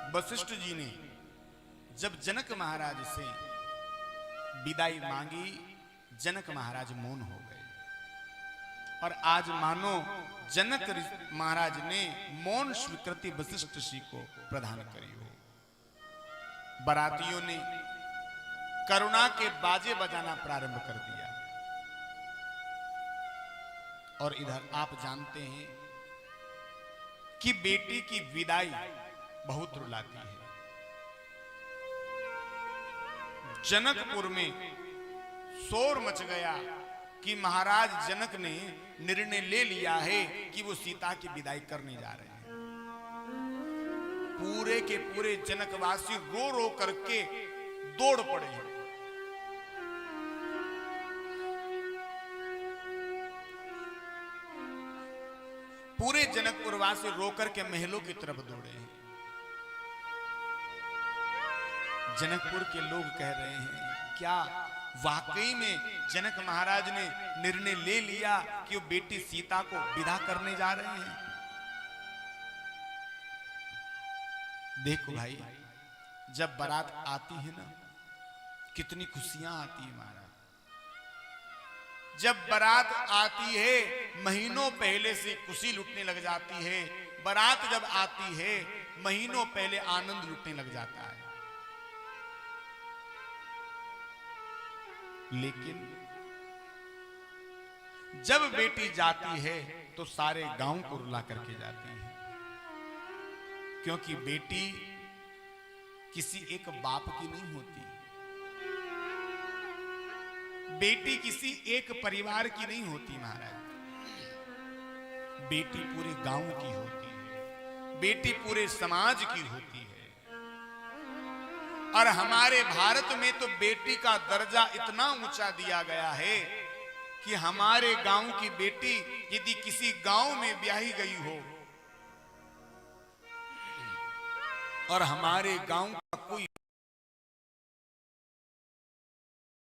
वशिष्ठ जी ने जब जनक महाराज से विदाई मांगी, जनक महाराज मौन हो गए। और आज मानो जनक महाराज ने मौन स्वीकृति वशिष्ठ जी को प्रदान करी हो। बारातियों ने करुणा के बाजे बजाना प्रारंभ कर दिया। और इधर आप जानते हैं कि बेटी की विदाई बहुत रुलाती है। जनकपुर में शोर मच गया कि महाराज जनक ने निर्णय ले लिया है कि वो सीता की विदाई करने जा रहे हैं। पूरे के पूरे जनकवासी रो रो करके दौड़ पड़े हैं। पूरे जनकपुरवासी रोकर के महलों की तरफ दौड़े हैं। जनकपुर के लोग कह रहे हैं क्या वाकई में जनक महाराज ने निर्णय ले लिया कि वो बेटी सीता को विदा करने जा रहे हैं। देखो भाई, जब बारात आती है ना, कितनी खुशियां आती है महाराज। जब बारात आती है महीनों पहले से खुशी लुटने लग जाती है। बारात जब आती है महीनों पहले आनंद लुटने लग जाता है। लेकिन जब बेटी जाती है तो सारे गांव को रुला करके जाती है, क्योंकि बेटी किसी एक बाप की नहीं होती। बेटी किसी एक परिवार की नहीं होती महाराज। बेटी पूरे गांव की होती है, बेटी पूरे समाज की होती है। और हमारे भारत में तो बेटी का दर्जा इतना ऊंचा दिया गया है कि हमारे गांव की बेटी यदि किसी गांव में ब्याही गई हो और हमारे गांव का कोई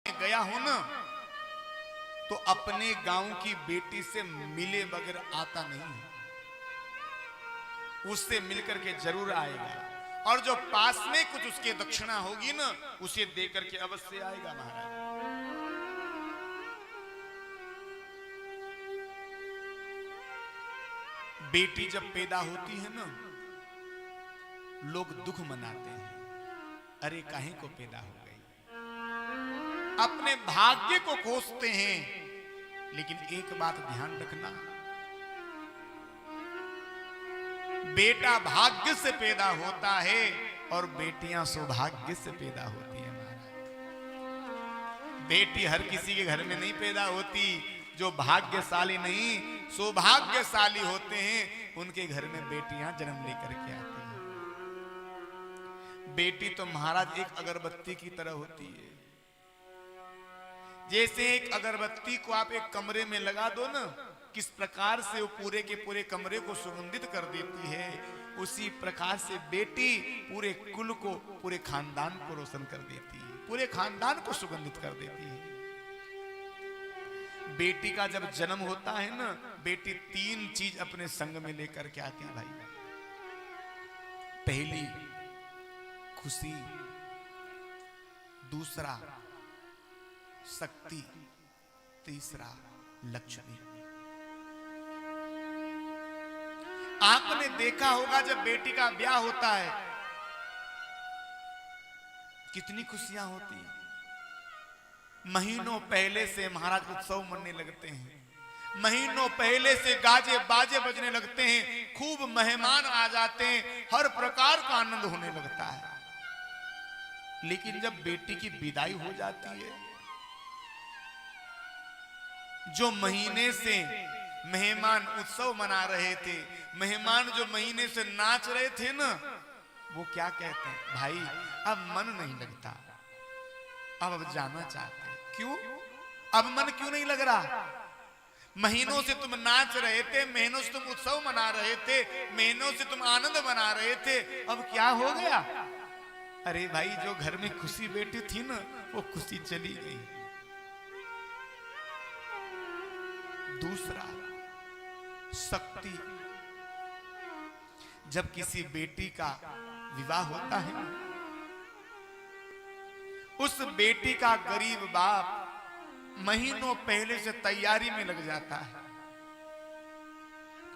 गया हो ना, तो अपने गांव की बेटी से मिले बगैर आता नहीं है। उससे मिलकर के जरूर आएगा। और जो पास में कुछ उसके दक्षिणा होगी ना, उसे देकर के अवश्य आएगा महाराज। बेटी जब पैदा होती है ना, लोग दुख मनाते हैं, अरे काहे को पैदा हो गई। अपने भाग्य को कोसते हैं। लेकिन एक बात ध्यान रखना, बेटा भाग्य से पैदा होता है और बेटियां सौभाग्य से पैदा होती है महाराज। बेटी हर किसी के घर में नहीं पैदा होती। जो भाग्यशाली नहीं सौभाग्यशाली होते हैं, उनके घर में बेटियां जन्म लेकर के आती हैं। बेटी तो महाराज एक अगरबत्ती की तरह होती है। जैसे एक अगरबत्ती को आप एक कमरे में लगा दो ना, किस प्रकार से वो पूरे के पूरे कमरे को सुगंधित कर देती है, उसी प्रकार से बेटी पूरे कुल को, पूरे खानदान को रोशन कर देती है, पूरे खानदान को सुगंधित कर देती है। बेटी का जब जन्म होता है ना, बेटी 3 चीज अपने संग में लेकर के आती है भाई। पहली खुशी, दूसरा शक्ति, तीसरा लक्ष्मी। आपने देखा होगा जब बेटी का ब्याह होता है कितनी खुशियां होती हैं। महीनों पहले से महाराज उत्सव मनने लगते हैं। महीनों पहले से गाजे बाजे बजने लगते हैं। खूब मेहमान आ जाते हैं। हर प्रकार का आनंद होने लगता है। लेकिन जब बेटी की विदाई हो जाती है, जो महीने से मेहमान उत्सव मना रहे थे, मेहमान जो महीने से नाच रहे थे ना, वो क्या कहते हैं, भाई अब मन नहीं लगता, अब जाना चाहते हैं। क्यों? अब मन क्यों नहीं लग रहा? महीनों से तुम नाच रहे थे, महीनों से तुम उत्सव मना रहे थे, महीनों से तुम आनंद मना रहे थे, अब क्या हो गया? अरे भाई, जो घर में खुशी बैठी थी ना, वो खुशी चली गई। दूसरा शक्ति, जब किसी बेटी का विवाह होता है, उस बेटी का गरीब बाप महीनों पहले से तैयारी में लग जाता है,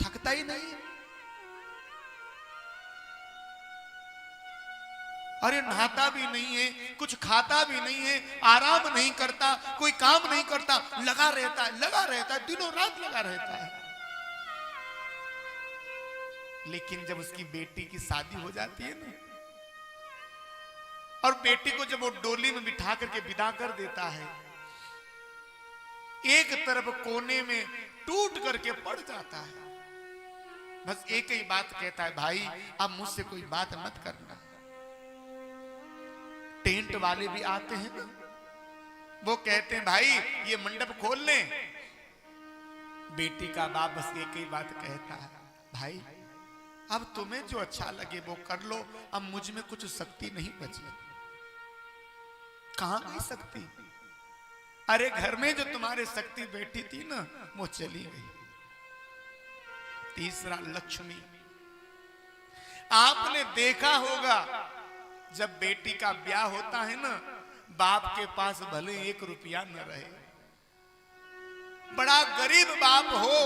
थकता ही नहीं। अरे नहाता भी नहीं है, कुछ खाता भी नहीं है, आराम नहीं करता, कोई काम नहीं करता, लगा रहता है, दिनों रात लगा रहता है। लेकिन जब उसकी बेटी की शादी हो जाती है ना, और बेटी को जब वो डोली में बिठा करके विदा कर देता है, एक तरफ कोने में टूट करके पड़ जाता है, बस एक ही बात कहता है, भाई अब मुझसे कोई बात मत करना। टेंट वाले भी आते हैं ना, वो कहते हैं भाई ये मंडप खोल लें। बेटी का बाप बस एक ही बात कहता है, भाई अब तुम्हें जो अच्छा लगे वो कर लो, अब मुझ में कुछ शक्ति नहीं बची। कहां गई शक्ति? अरे घर में जो तुम्हारे शक्ति बैठी थी ना, वो चली गई। तीसरा, लक्ष्मी। आपने देखा होगा जब बेटी का ब्याह होता है ना, बाप के पास भले 1 रुपया न रहे, बड़ा गरीब बाप हो,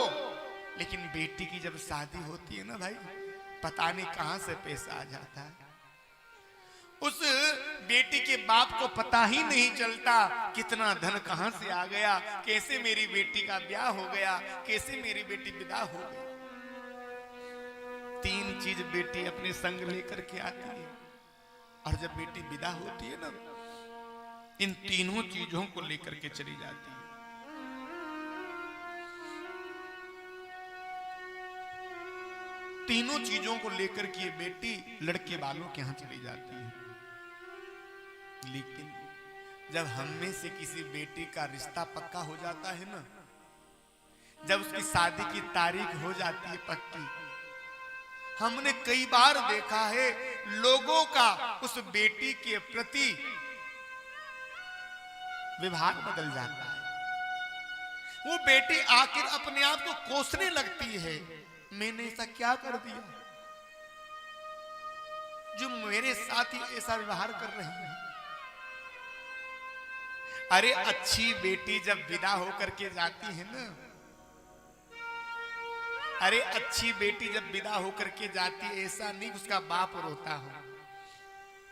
लेकिन बेटी की जब शादी होती है ना भाई, पता नहीं कहां से पैसा आ जाता है। उस बेटी के बाप को पता ही नहीं चलता कितना धन कहां से आ गया, कैसे मेरी बेटी का ब्याह हो गया, कैसे मेरी बेटी विदा हो गई। 3 चीज बेटी अपने संग लेकर के आती है, और जब बेटी विदा होती है ना, इन तीनों चीजों को लेकर के चली जाती है। तीनों चीजों को लेकर के ये बेटी लड़के वालों के यहां चली जाती है। लेकिन जब हम में से किसी बेटी का रिश्ता पक्का हो जाता है ना, जब उसकी शादी की तारीख हो जाती है पक्की, हमने कई बार देखा है लोगों का उस बेटी के प्रति विभाग बदल जाता है। वो बेटी आखिर अपने आप को कोसने लगती है, मैंने ऐसा क्या कर दिया जो मेरे साथ ही ऐसा व्यवहार कर रही है। अरे अच्छी बेटी जब विदा होकर के जाती है ना, अरे अच्छी बेटी जब विदा होकर के जाती है, ऐसा नहीं उसका बाप रोता हो,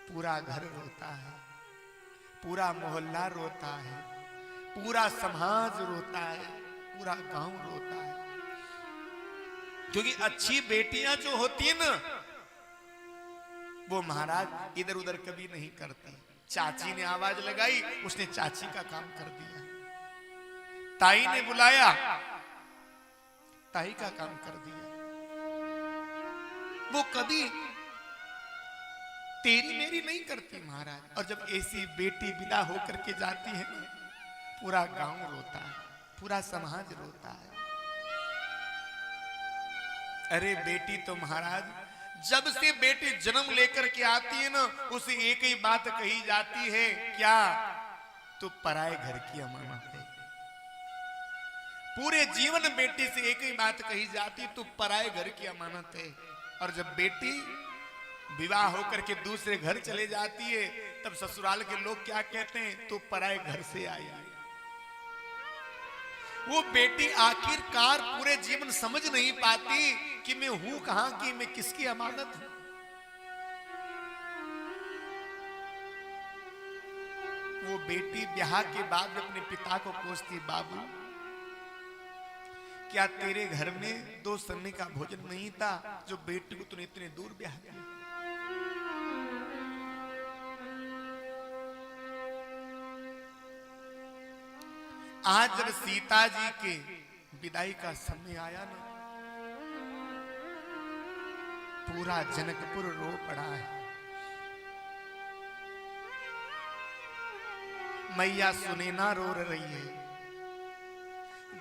पूरा घर रोता है, पूरा मोहल्ला रोता है, पूरा समाज रोता है, पूरा गांव रोता है। क्योंकि अच्छी बेटियां जो होती है ना, वो महाराज इधर उधर कभी नहीं करती। चाची ने आवाज लगाई, उसने चाची का काम कर दिया। ताई ने बुलाया, ताई का काम कर दिया। वो कभी तेरी मेरी नहीं करती महाराज। और जब ऐसी बेटी विदा होकर के जाती है ना, पूरा गांव रोता है, पूरा समाज रोता है। अरे बेटी तो महाराज जब से बेटी जन्म लेकर के आती है ना, उसे एक ही बात कही जाती है, क्या? तो पराए घर की अमानत है। पूरे जीवन बेटी से एक ही बात कही जाती, तो पराए घर की अमानत है। और जब बेटी विवाह होकर के दूसरे घर चले जाती है, तब ससुराल के लोग क्या कहते हैं? तो पराए घर से आई। वो बेटी आखिरकार पूरे जीवन समझ नहीं पाती कि मैं हूं कहां की, मैं किसकी अमानत हूं। वो बेटी ब्याह के बाद अपने पिता को पूछती, बाबू क्या तेरे घर में 2 समय का भोजन नहीं था जो बेटी को तूने इतने दूर ब्याह किया? आज जब सीता जी के विदाई का समय आया ना, पूरा जनकपुर रो पड़ा है। मैया सुनैना रो रही है।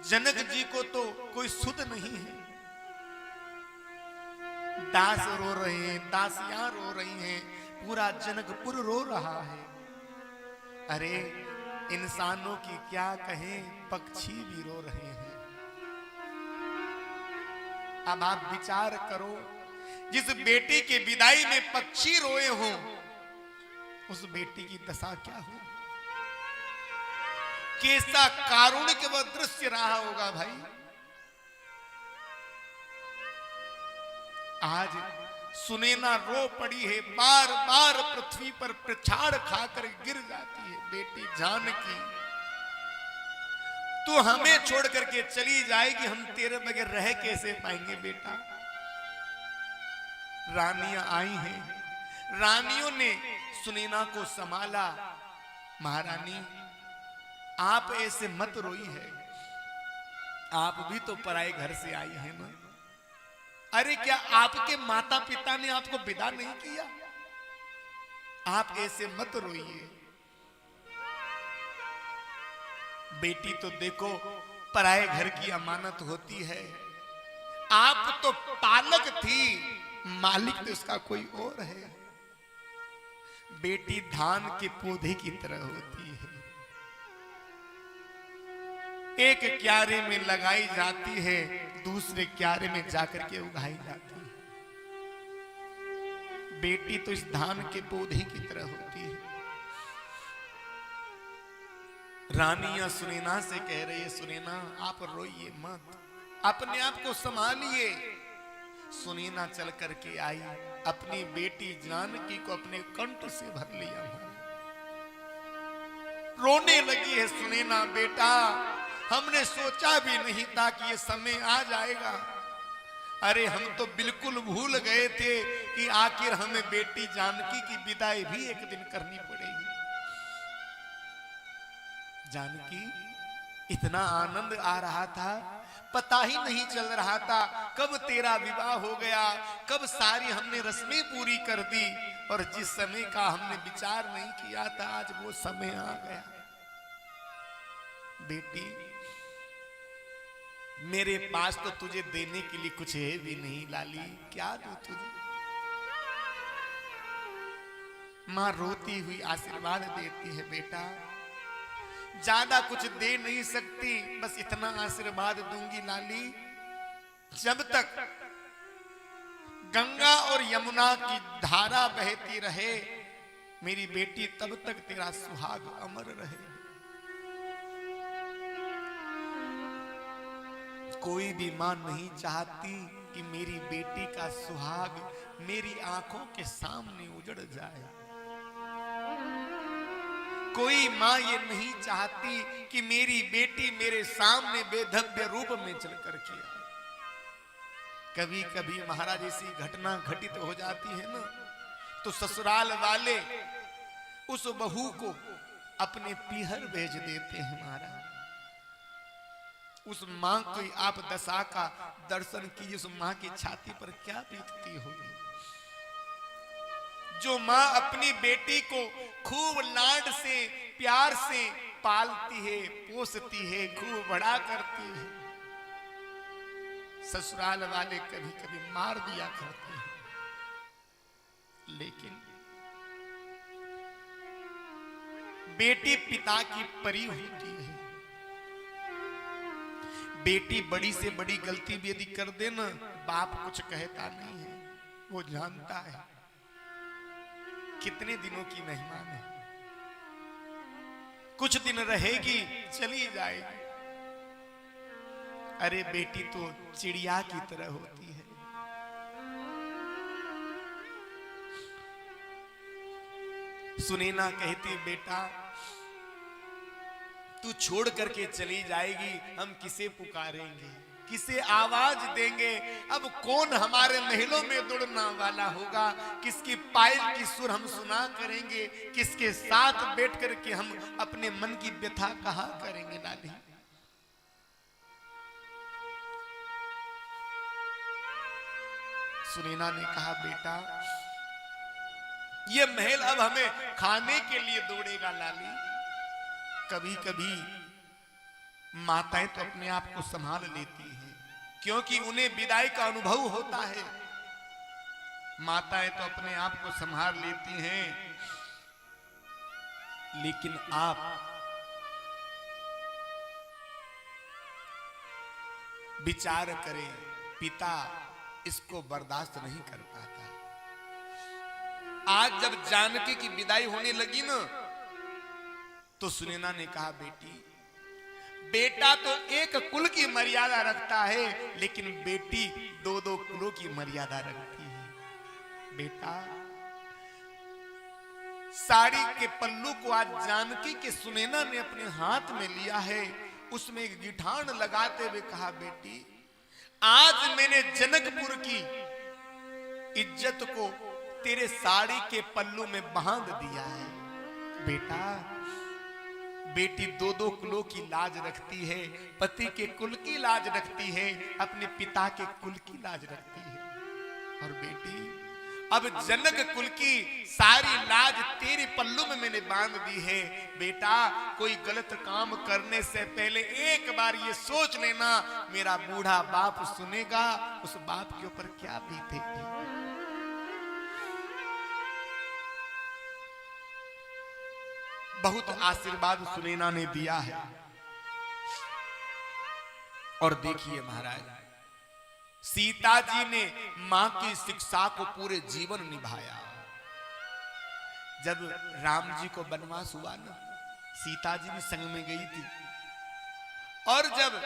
जनक जी को तो कोई सुध नहीं है। दास रो रहे हैं, दासियां रो रही हैं, पूरा जनकपुर रो रहा है। अरे इंसानों की क्या कहें, पक्षी भी रो रहे हैं। अब आप विचार करो, जिस बेटी के विदाई में पक्षी रोए हों, उस बेटी की दशा क्या हो, कैसा कारुणिक वह दृश्य रहा होगा भाई। आज सुनैना रो पड़ी है, बार बार पृथ्वी पर प्रछाड़ खाकर गिर जाती है। बेटी जानकी, तू हमें छोड़ करके चली जाएगी, हम तेरे बगैर रह कैसे पाएंगे बेटा। रानियां आई हैं, रानियों ने सुनैना को संभाला। महारानी, आप ऐसे मत रोई है, आप भी तो पराए घर से आई है ना। अरे क्या आपके माता पिता ने आपको विदा नहीं किया? आप ऐसे मत रोइए। बेटी तो देखो पराए घर की अमानत होती है, आप तो पालक थी, मालिक तो उसका कोई और है। बेटी धान के पौधे की तरह होती है, एक क्यारे में लगाई जाती है, दूसरे क्यारे में जाकर के उगाई जाती है। बेटी तो इस धान के पौधे की तरह होती है। रानियां सुनैना से कह रही है, सुनैना आप रोइए मत, अपने आप को संभालिए। सुनैना चल करके आई, अपनी बेटी जानकी को अपने कंठ से भर लिया, रोने लगी है सुनैना। बेटा, हमने सोचा भी नहीं था कि ये समय आ जाएगा। अरे हम तो बिल्कुल भूल गए थे कि आखिर हमें बेटी जानकी की विदाई भी एक दिन करनी पड़ेगी। जानकी, इतना आनंद आ रहा था, पता ही नहीं चल रहा था कब तेरा विवाह हो गया, कब सारी हमने रस्में पूरी कर दी, और जिस समय का हमने विचार नहीं किया था, आज वो समय आ गया। बेटी, मेरे पास तो तुझे देने के लिए कुछ है भी नहीं लाली, क्या दूं तुझे। मां रोती हुई आशीर्वाद देती है, बेटा ज्यादा कुछ दे नहीं सकती, बस इतना आशीर्वाद दूंगी लाली, जब तक गंगा और यमुना की धारा बहती रहे मेरी बेटी, तब तक तेरा सुहाग अमर रहे। कोई भी मां नहीं चाहती कि मेरी बेटी का सुहाग मेरी आंखों के सामने उजड़ जाए। कोई मां ये नहीं चाहती कि मेरी बेटी मेरे सामने बेधव्य रूप में चल करके आए। कभी कभी महाराज ऐसी घटना घटित हो जाती है ना, तो ससुराल वाले उस बहू को अपने पीहर भेज देते हैं। महाराज, उस मां की आप दशा का दर्शन कीजिए, उस मां की छाती पर क्या बीतती होगी। जो मां अपनी बेटी को खूब लाड से प्यार से पालती है, पोसती है, खूब बड़ा करती है, ससुराल वाले कभी कभी मार दिया करते हैं। लेकिन बेटी पिता की परी होती है। बेटी बड़ी से बड़ी गलती भी यदि कर दे ना, बाप कुछ कहता नहीं है, वो जानता है कितने दिनों की मेहमान है, कुछ दिन रहेगी चली जाएगी। अरे बेटी तो चिड़िया की तरह होती है। सुनैना कहती, बेटा तू छोड़ करके चली जाएगी, हम किसे पुकारेंगे, किसे आवाज देंगे। अब कौन हमारे महलों में दौड़ना वाला होगा, किसकी पायल की सुर हम सुना करेंगे, किसके साथ बैठ करके हम अपने मन की व्यथा कहा करेंगे। लाली, सुनैना ने कहा, बेटा ये महल अब हमें खाने के लिए दौड़ेगा। लाली, कभी कभी माताएं तो अपने आप को संभाल लेती हैं, क्योंकि उन्हें विदाई का अनुभव होता है। माताएं तो अपने आप को संभाल लेती हैं, लेकिन आप विचार करें, पिता इसको बर्दाश्त नहीं कर पाता। आज जब जानकी की विदाई होने लगी ना, तो सुनैना ने कहा, बेटी, बेटा तो एक कुल की मर्यादा रखता है, लेकिन बेटी दो दो कुलों की मर्यादा रखती है। बेटा, साड़ी के पल्लू को आज जानकी के सुनैना ने अपने हाथ में लिया है, उसमें एक गिठान लगाते हुए कहा, बेटी, आज मैंने जनकपुर की इज्जत को तेरे साड़ी के पल्लू में बांध दिया है। बेटा, बेटी दो दो कुलों की लाज रखती है, पति के कुल की लाज रखती है, अपने पिता के कुल की लाज रखती है। और बेटी, अब जनक कुल की सारी लाज तेरे पल्लू में मैंने बांध दी है। बेटा, कोई गलत काम करने से पहले एक बार ये सोच लेना, मेरा बूढ़ा बाप सुनेगा, उस बाप के ऊपर क्या बीतेगी। बहुत आशीर्वाद सुनैना ने दिया है। और देखिए महाराज, सीता जी ने मां की शिक्षा को पूरे जीवन निभाया। जब राम जी को वनवास हुआ ना, सीता जी भी संग में गई थी। और जब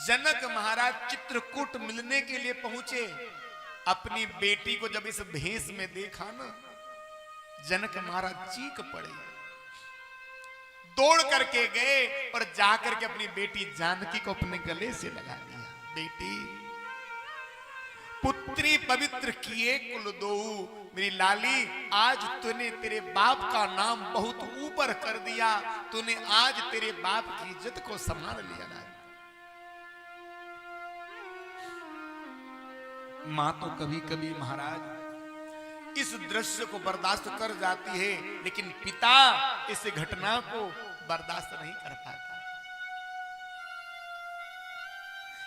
जनक महाराज चित्रकूट मिलने के लिए पहुंचे, अपनी बेटी को जब इस भेष में देखा ना, जनक महाराज चीख पड़े, दौड़ करके गए और जाकर के अपनी बेटी जानकी को अपने गले से लगा लिया। बेटी, पुत्री पवित्र किए कुल दो, मेरी लाली, आज तूने तेरे बाप का नाम बहुत ऊपर कर दिया, तूने आज तेरे बाप की इज्जत को संभाल लिया। मां तो कभी कभी महाराज इस दृश्य को बर्दाश्त कर जाती है, लेकिन पिता इस घटना को बर्दाश्त नहीं कर पाता।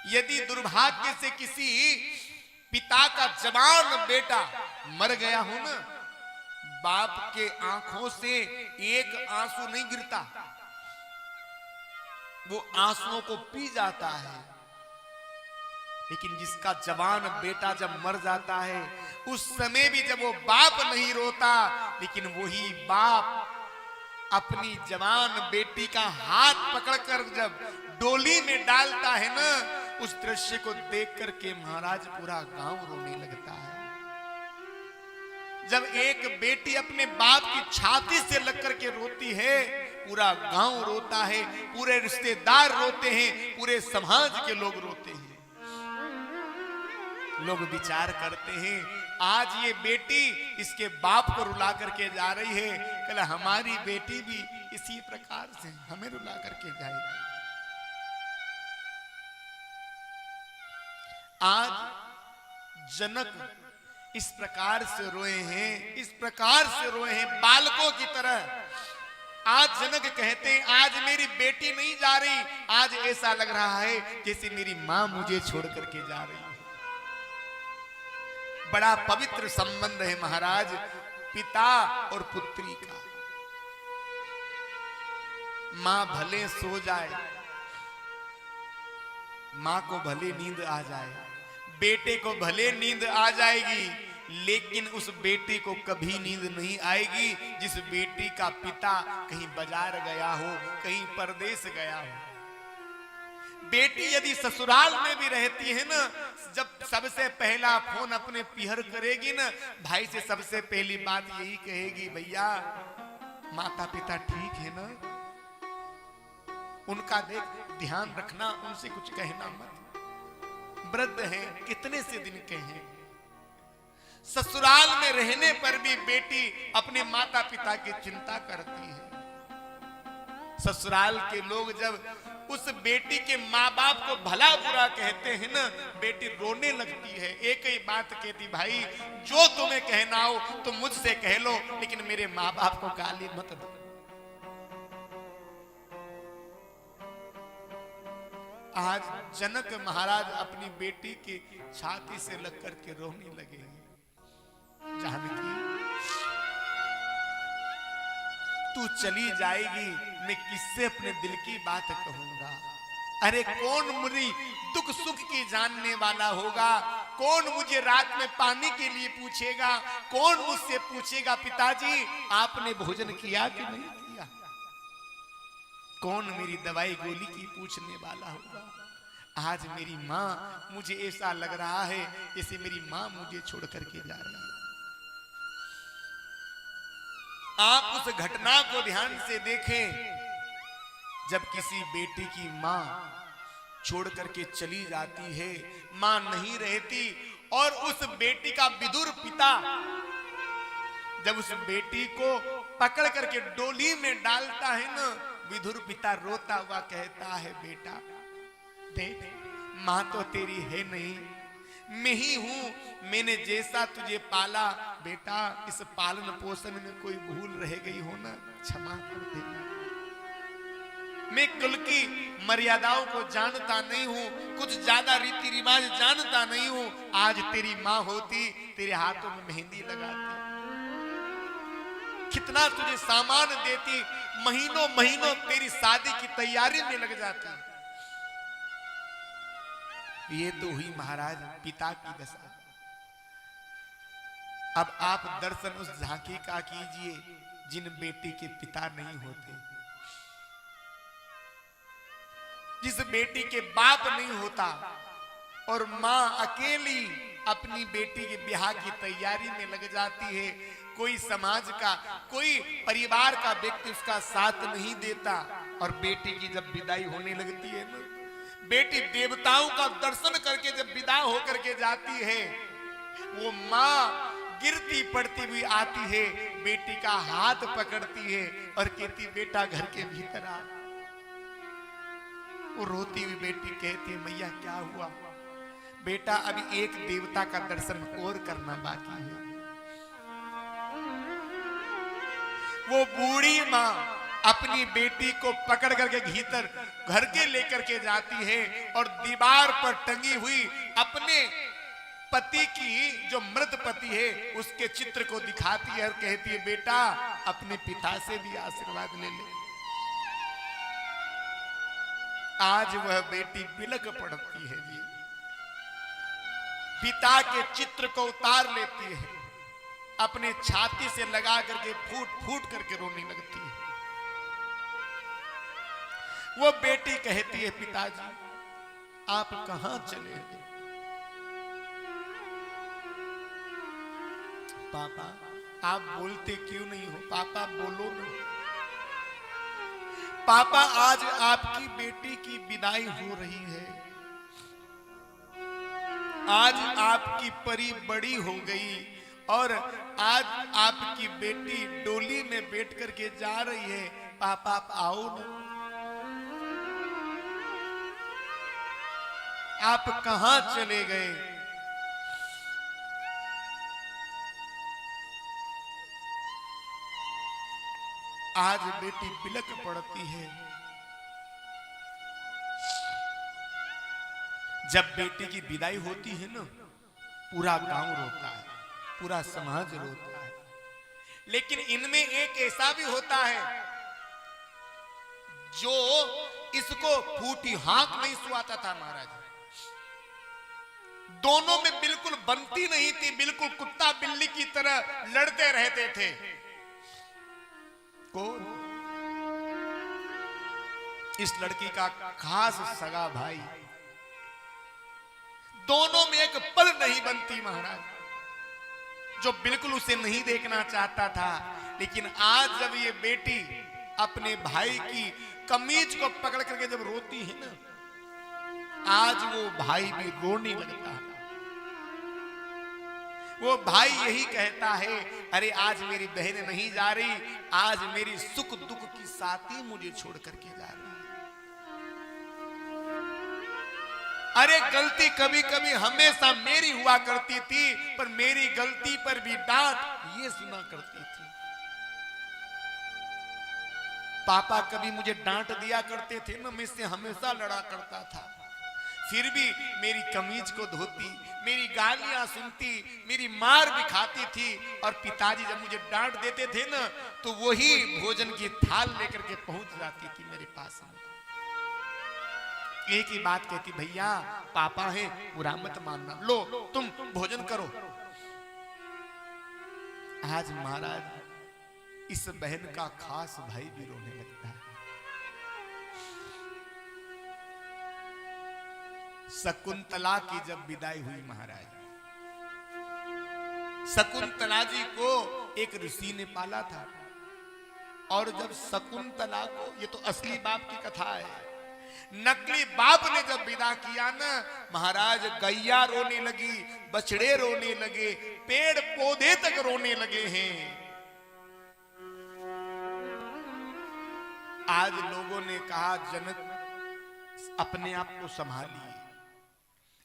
यदि दुर्भाग्य से किसी पिता का जवान बेटा मर गया हो ना, बाप के आंखों से एक आंसू नहीं गिरता, वो आंसुओं को पी जाता है। लेकिन जिसका जवान बेटा जब मर जाता है, उस समय भी जब वो बाप नहीं रोता, लेकिन वही बाप अपनी जवान बेटी का हाथ पकड़कर जब डोली में डालता है ना, उस दृश्य को देख करके महाराज पूरा गांव रोने लगता है। जब एक बेटी अपने बाप की छाती से लग करके रोती है, पूरा गांव रोता है, पूरे रिश्तेदार रोते हैं, पूरे समाज के लोग रोते हैं। लोग विचार करते हैं, आज ये बेटी इसके बाप को रुला करके जा रही है, कल हमारी बेटी भी इसी प्रकार से हमें रुला करके जाएगी। आज जनक इस प्रकार से रोए हैं, इस प्रकार से रोए हैं बालकों की तरह। आज जनक कहते हैं, आज मेरी बेटी नहीं जा रही, आज ऐसा लग रहा है जैसे मेरी मां मुझे छोड़ करके जा रही है। बड़ा पवित्र संबंध है महाराज पिता और पुत्री का। मां भले सो जाए, मां को भले नींद आ जाए, बेटे को भले नींद आ जाएगी, लेकिन उस बेटी को कभी नींद नहीं आएगी जिस बेटी का पिता कहीं बाजार गया हो, कहीं परदेश गया हो। बेटी यदि ससुराल में भी रहती है ना, जब सबसे पहला फोन अपने पिहर करेगी ना, भाई से सबसे पहली बात यही कहेगी, भैया माता पिता ठीक है ना, उनका ध्यान रखना, उनसे कुछ कहना मत, वृद्ध हैं, कितने से दिन के हैं। ससुराल में रहने पर भी बेटी अपने माता पिता की चिंता करती है। ससुराल के लोग जब उस बेटी के माँ बाप को भला बुरा कहते हैं ना, बेटी रोने लगती है। एक ही बात कहती, भाई जो तुम्हें कहना हो तुम मुझसे कह लो, लेकिन मेरे माँ बाप को गाली मत दो। आज जनक महाराज अपनी बेटी की छाती से लग करके रोने लगे। जानकी तू चली जाएगी, मैं किससे अपने दिल की बात कहूंगा। अरे कौन मुझे दुख सुख की जानने वाला होगा। कौन मुझे रात में पानी के लिए पूछेगा, कौन मुझसे पूछेगा पिताजी आपने भोजन किया कि नहीं किया, कौन मेरी दवाई गोली की पूछने वाला होगा। आज मेरी माँ, मुझे ऐसा लग रहा है जैसे मेरी माँ मुझे छोड़ करके जा रही है। आप उस घटना को ध्यान से देखें, जब किसी बेटी की माँ छोड़ करके चली जाती है, माँ नहीं रहती, और उस बेटी का विदुर पिता जब उस बेटी को पकड़ करके डोली में डालता है ना, विदुर पिता रोता हुआ कहता है बेटा देख, मां तो तेरी है नहीं, मैं ही हूं, मैंने जैसा तुझे पाला बेटा, इस पालन पोषण में कोई भूल रह गई हो ना, क्षमा कर देना। मैं कुल की मर्यादाओं को जानता नहीं हूं, कुछ ज्यादा रीति रिवाज जानता नहीं हूं, आज तेरी मां होती तेरे हाथों में मेहंदी लगाती, कितना तुझे सामान देती, महीनों महीनों तेरी शादी की तैयारी में लग जाती। ये तो हुई महाराज पिता की दशा। अब आप दर्शन उस झांकी का कीजिए जिन बेटी के पिता नहीं होते, जिस बेटी के बाप नहीं होता, और मां अकेली अपनी बेटी के ब्याह की तैयारी में लग जाती है। कोई समाज का, कोई परिवार का व्यक्ति उसका साथ नहीं देता, और बेटी की जब विदाई होने लगती है ना, बेटी देवताओं का दर्शन करके जब विदा होकर के जाती है, वो माँ गिरती पड़ती हुई आती है, बेटी का हाथ पकड़ती है और कहती बेटा घर के भीतर आ। वो रोती हुई बेटी कहती है मैया क्या हुआ, बेटा अभी एक देवता का दर्शन और करना बाकी है। वो बूढ़ी माँ अपनी बेटी को पकड़ करके भीतर घर के लेकर के जाती है, और दीवार पर टंगी हुई अपने पति की, जो मृत पति है, उसके चित्र को दिखाती है और कहती है बेटा अपने पिता से भी आशीर्वाद ले ले। आज वह बेटी बिलक पड़ती है जी, पिता के चित्र को उतार लेती है, अपने छाती से लगा करके फूट फूट करके रोने लगती है। वो बेटी कहती है पिताजी आप कहां चले गए। पापा आप बोलते क्यों नहीं हो, पापा बोलो ना। पापा आज आपकी बेटी की विदाई हो रही है, आज आपकी परी बड़ी हो गई, और आज आपकी बेटी डोली में बैठ करके जा रही है, पापा आप आओ ना। आप कहां चले गए। आज बेटी बिलक पड़ती है। जब बेटी की विदाई होती है ना, पूरा गांव रोता है, पूरा समाज रोता है, लेकिन इनमें एक ऐसा भी होता है जो इसको फूटी हाथ नहीं सुहाता था महाराज। दोनों में बिल्कुल बनती नहीं थी, बिल्कुल कुत्ता बिल्ली की तरह लड़ते रहते थे। कौन? इस लड़की का खास सगा भाई। दोनों में एक पल नहीं बनती महाराज, जो बिल्कुल उसे नहीं देखना चाहता था। लेकिन आज जब ये बेटी अपने भाई की कमीज को पकड़ करके जब रोती है ना, आज वो भाई भी रोने लगता है। वो भाई यही कहता है अरे आज मेरी बहन नहीं जा रही, आज मेरी सुख दुख की साथी मुझे छोड़ करके जा रही है। अरे गलती कभी कभी हमेशा मेरी हुआ करती थी, पर मेरी गलती पर भी डांट ये सुना करती थी। पापा कभी मुझे डांट दिया करते थे ना, मैं इससे हमेशा लड़ा करता था, फिर भी मेरी कमीज को धोती, मेरी गालियां सुनती, मेरी मार भी खाती थी। और पिताजी जब मुझे डांट देते थे ना, तो वही भोजन की थाल लेकर के पहुंच जाती थी मेरे पास में। एक ही बात कहती, भैया पापा है, बुरा मत मानना, लो तुम भोजन करो। आज महाराज इस बहन का खास भाई भी रोने लगता है। शकुंतला की जब विदाई हुई महाराज, शकुंतला जी को एक ऋषि ने पाला था, और जब शकुंतला को, ये तो असली बाप की कथा है, नकली बाप ने जब विदा किया ना महाराज, गैया रोने लगी, बछड़े रोने लगे, पेड़ पौधे तक रोने लगे हैं। आज लोगों ने कहा, जनक अपने आप को संभालिए,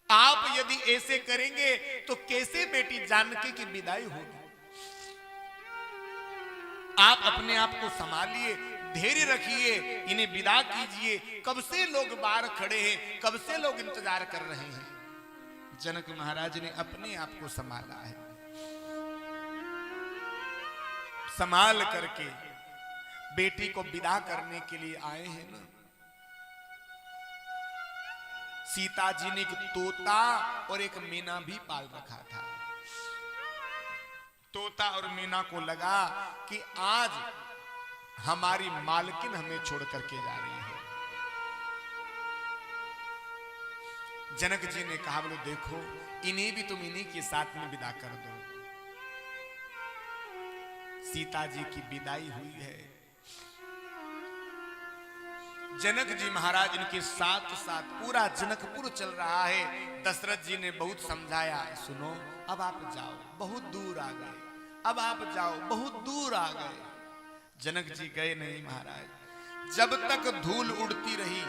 आप यदि ऐसे करेंगे तो कैसे बेटी जानकी की विदाई होगी। आप अपने आप को संभालिए, धैर्य रखिए, इन्हें विदा कीजिए, कब से लोग बाहर खड़े हैं, कब से लोग इंतजार कर रहे हैं। जनक महाराज ने अपने आप को संभाला है, संभाल करके बेटी को विदा करने के लिए आए हैं ना। सीता जी ने एक तोता और एक मीना भी पाल रखा था। तोता और मीना को लगा कि आज हमारी मालकिन हमें छोड़ करके जा रही है। जनक जी ने कहा, बोलो देखो, इन्हें भी तुम इन्हीं के साथ में विदा कर दो। सीता जी की विदाई हुई है। जनक जी महाराज इनके साथ साथ पूरा जनकपुर चल रहा है। दशरथ जी ने बहुत समझाया, सुनो अब आप जाओ, बहुत दूर आ गए, अब आप जाओ, बहुत दूर आ गए। जनक जी गए नहीं महाराज। जब तक धूल उड़ती रही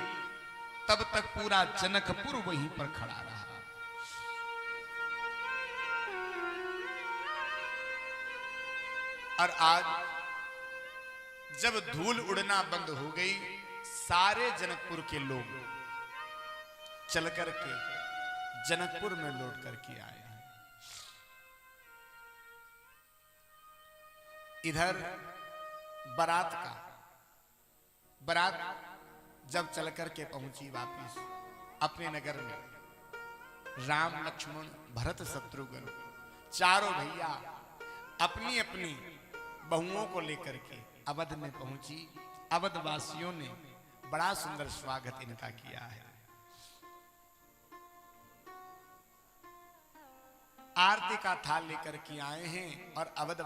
तब तक पूरा जनकपुर वहीं पर खड़ा रहा। और आज जब धूल उड़ना बंद हो गई, सारे जनकपुर के लोग चल करके जनकपुर में लौट करके आए हैं। इधर बारात जब चल करके पहुंची वापिस अपने नगर में, राम लक्ष्मण भरत शत्रुघ्न चारों भैया अपनी अपनी बहुओं को लेकर के अवध में पहुंची। अवध वासियों ने बड़ा सुंदर स्वागत इनका किया है। आरती का थाल लेकर के आए हैं और अवध